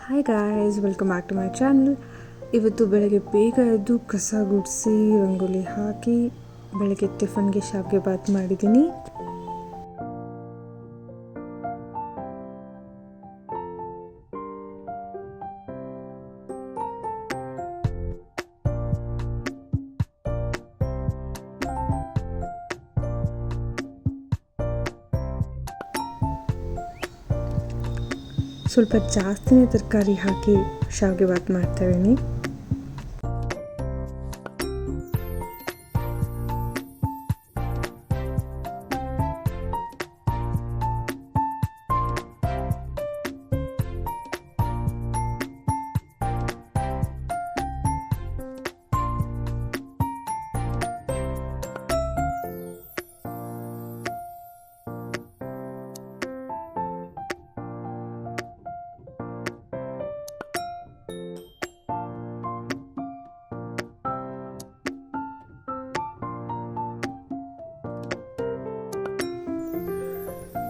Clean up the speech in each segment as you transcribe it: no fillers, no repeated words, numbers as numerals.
Hi guys, welcome back to my channel. ಇವತ್ತು ಬೆಳಗ್ಗೆ ಬೇಗ ಎದ್ದು ಕಸ ಗುಡಿಸಿ ರಂಗೋಲಿ ಹಾಕಿ ಬೆಳಗ್ಗೆ ಟಿಫನ್ಗೆ ಶಾವಿಗೆ ಬಾತ್ ಮಾಡಿದ್ದೀನಿ. ಸ್ವಲ್ಪ ಜಾಸ್ತಿನೇ ತರಕಾರಿ ಹಾಕಿ ಶಾವಿಗೆ ಬಾತ್ ಮಾಡ್ತಾಯಿದ್ದೀನಿ.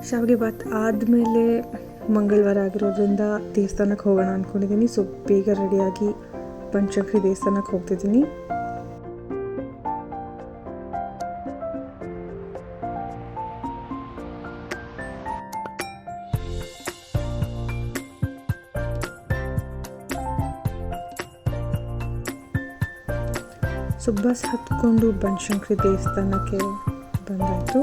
ಶಾವಿಗೆ ಬಾತ್ ಆದಮೇಲೆ ಮಂಗಳವಾರ ಆಗಿರೋದ್ರಿಂದ ದೇವಸ್ಥಾನಕ್ಕೆ ಹೋಗೋಣ ಅಂದ್ಕೊಂಡಿದ್ದೀನಿ. ಸೊ ಬೇಗ ರೆಡಿಯಾಗಿ ಬನಶಂಕರಿ ದೇವಸ್ಥಾನಕ್ಕೆ ಹೋಗ್ತಿದ್ದೀನಿ. ಸೊ ಬಸ್ ಹತ್ಕೊಂಡು ಬನಶಂಕರಿ ದೇವಸ್ಥಾನಕ್ಕೆ ಬಂದಾಯಿತು.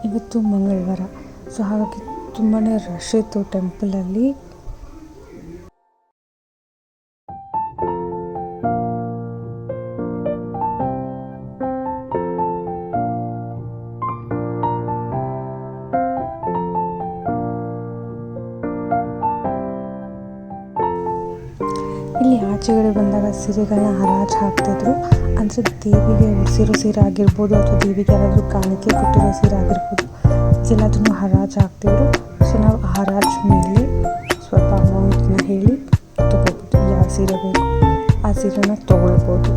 ಇವತ್ತು ಮಂಗಳವಾರ, ಸೊ ಹಾಗಾಗಿ ತುಂಬಾ ರಶ್ ಇತ್ತು ಟೆಂಪಲಲ್ಲಿ. ಇಲ್ಲಿ ಆಚೆಗಡೆ ಬಂದಾಗ ಸೀರೆಗಳನ್ನ ಹರಾಜು ಹಾಕ್ತಿದ್ರು. ಅಂದರೆ ದೇವಿಗೆ ಉಡಿಸಿರೋ ಸೀರೆ ಆಗಿರ್ಬೋದು ಅಥವಾ ದೇವಿಗೆ ಯಾರಾದರೂ ಕಾಣಿಕೆ ಕೊಟ್ಟಿರೋ ಸೀರೆ ಆಗಿರ್ಬೋದು, ಎಲ್ಲದನ್ನು ಹರಾಜು ಹಾಕ್ತಿದ್ರು. ಸೊ ನಾವು ಹರಾಜು ಮೇಲೆ ಸ್ವಲ್ಪ ಅಮೌಂಟನ್ನ ಹೇಳಿ ತೊಗೊಳ್ಬೋದು. ಯಾವ ಸೀರೆ ಬೇಕು ಆ ಸೀರೆನ ತೊಗೊಳ್ಬೋದು.